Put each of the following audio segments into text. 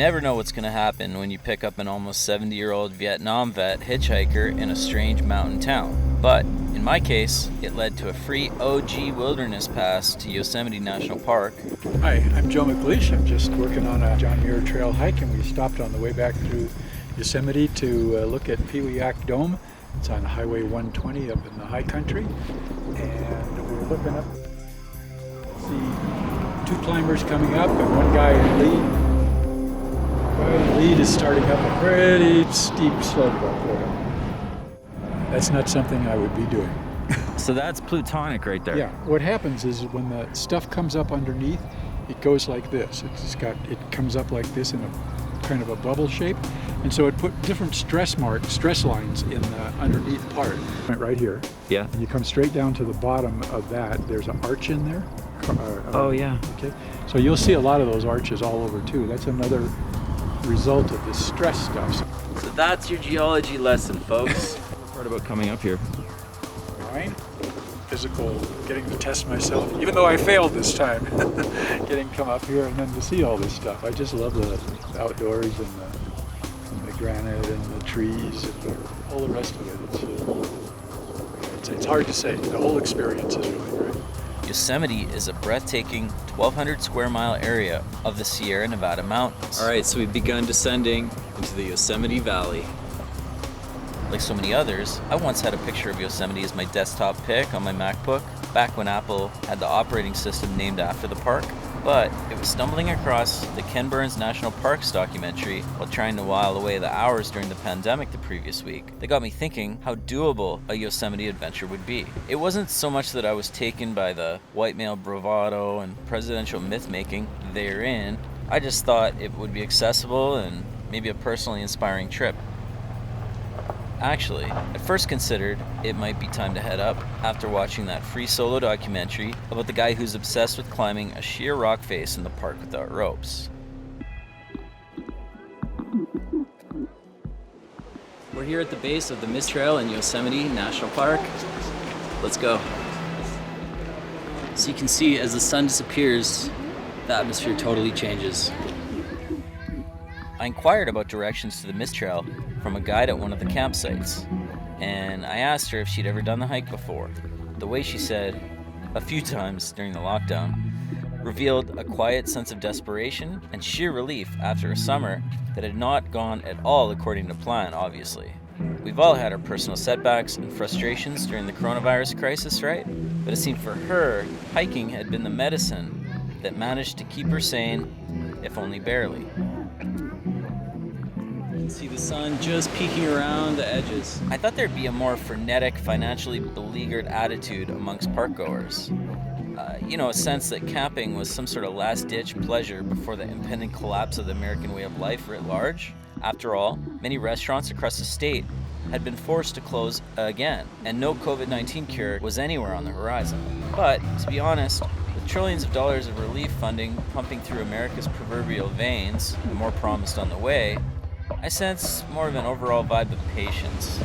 never know what's going to happen when you pick up an almost 70-year-old Vietnam vet hitchhiker in a strange mountain town. But in my case, it led to a free OG wilderness pass to Yosemite National Park. Hi, I'm Joe McLeish. I'm just working on a John Muir Trail hike, and we stopped on the way back through Yosemite to look at Pt.1 Dome. It's on Highway 120 up in the high country, and we're looking up. See two climbers coming up and one guy in the lead. The guy in the lead is starting up a pretty steep slope up there. That's not something I would be doing. So that's plutonic right there. Yeah, what happens is when the stuff comes up underneath, it goes like this. It comes up like this in a kind of a bubble shape, and so it put different stress lines in the underneath part. Right here. Yeah. And you come straight down to the bottom of that. There's an arch in there. Oh yeah. Okay. So you'll see a lot of those arches all over too. That's another result of this stress stuff. So that's your geology lesson, folks. What part about coming up here? Mine, physical, getting to test myself, even though I failed this time, getting to come up here and then to see all this stuff. I just love the outdoors and the granite and the trees and all the rest of it. It's hard to say. The whole experience is really great. Yosemite is a breathtaking 1,200 square mile area of the Sierra Nevada mountains. All right, so we've begun descending into the Yosemite Valley. Like so many others, I once had a picture of Yosemite as my desktop pic on my MacBook, back when Apple had the operating system named after the park. But it was stumbling across the Ken Burns National Parks documentary while trying to while away the hours during the pandemic the previous week that got me thinking how doable a Yosemite adventure would be. It wasn't so much that I was taken by the white male bravado and presidential myth-making therein. I just thought it would be accessible and maybe a personally inspiring trip. Actually, I first considered it might be time to head up after watching that free solo documentary about the guy who's obsessed with climbing a sheer rock face in the park without ropes. We're here at the base of the Mist Trail in Yosemite National Park. Let's go. So you can see as the sun disappears, the atmosphere totally changes. I inquired about directions to the Mist Trail from a guide at one of the campsites, and I asked her if she'd ever done the hike before. The way she said, a few times during the lockdown, revealed a quiet sense of desperation and sheer relief after a summer that had not gone at all according to plan, obviously. We've all had our personal setbacks and frustrations during the coronavirus crisis, right? But it seemed for her, hiking had been the medicine that managed to keep her sane, if only barely. See the sun just peeking around the edges. I thought there'd be a more frenetic, financially beleaguered attitude amongst parkgoers. A sense that camping was some sort of last-ditch pleasure before the impending collapse of the American way of life writ large. After all, many restaurants across the state had been forced to close again, and no COVID-19 cure was anywhere on the horizon. But, to be honest, with trillions of dollars of relief funding pumping through America's proverbial veins, and more promised on the way, I sense more of an overall vibe of patience.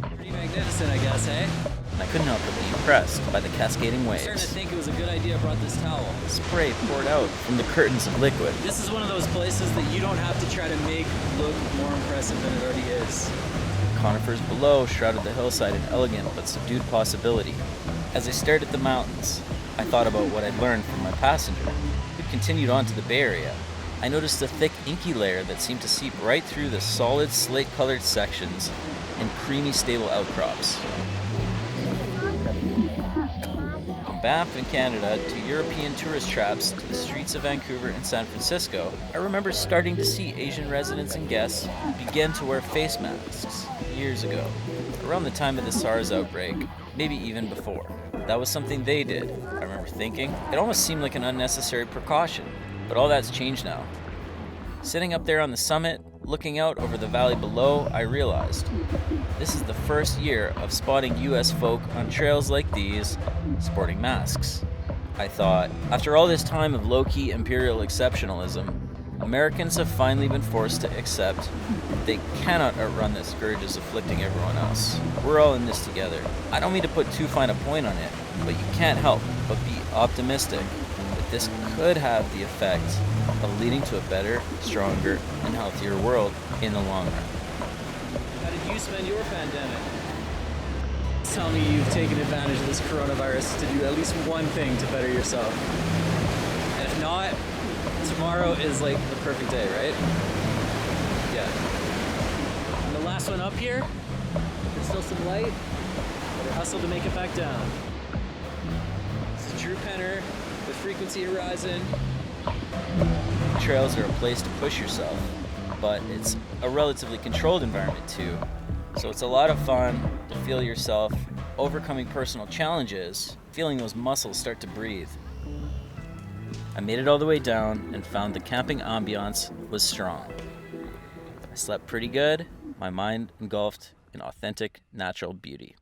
Pretty magnificent, I guess, eh? And I couldn't help but be impressed by the cascading I'm starting to waves. think it was a good idea I brought this towel. Spray poured out from the curtains of liquid. This is one of those places that you don't have to try to make look more impressive than it already is. Conifers below shrouded the hillside in elegant but subdued possibility. As I stared at the mountains, I thought about what I'd learned from my passenger, who continued on to the Bay Area. I noticed a thick inky layer that seemed to seep right through the solid slate-colored sections and creamy stable outcrops. From Banff in Canada to European tourist traps to the streets of Vancouver and San Francisco, I remember starting to see Asian residents and guests begin to wear face masks years ago, around the time of the SARS outbreak, maybe even before. That was something they did, I remember thinking. It almost seemed like an unnecessary precaution. But all that's changed now. Sitting up there on the summit, looking out over the valley below, I realized this is the first year of spotting US folk on trails like these sporting masks. I thought, after all this time of low-key imperial exceptionalism, Americans have finally been forced to accept they cannot outrun the scourges afflicting everyone else. We're all in this together. I don't mean to put too fine a point on it, but you can't help but be optimistic that this could have the effect of leading to a better, stronger, and healthier world in the long run. How did you spend your pandemic? Tell me you've taken advantage of this coronavirus to do at least one thing to better yourself. And if not, tomorrow is like the perfect day, right? Yeah. And the last one up here, there's still some light. Better hustle to make it back down. It's a true penner with frequency horizon. Trails are a place to push yourself, but it's a relatively controlled environment too. So it's a lot of fun to feel yourself overcoming personal challenges, feeling those muscles start to breathe. I made it all the way down and found the camping ambiance was strong. I slept pretty good, my mind engulfed in authentic natural beauty.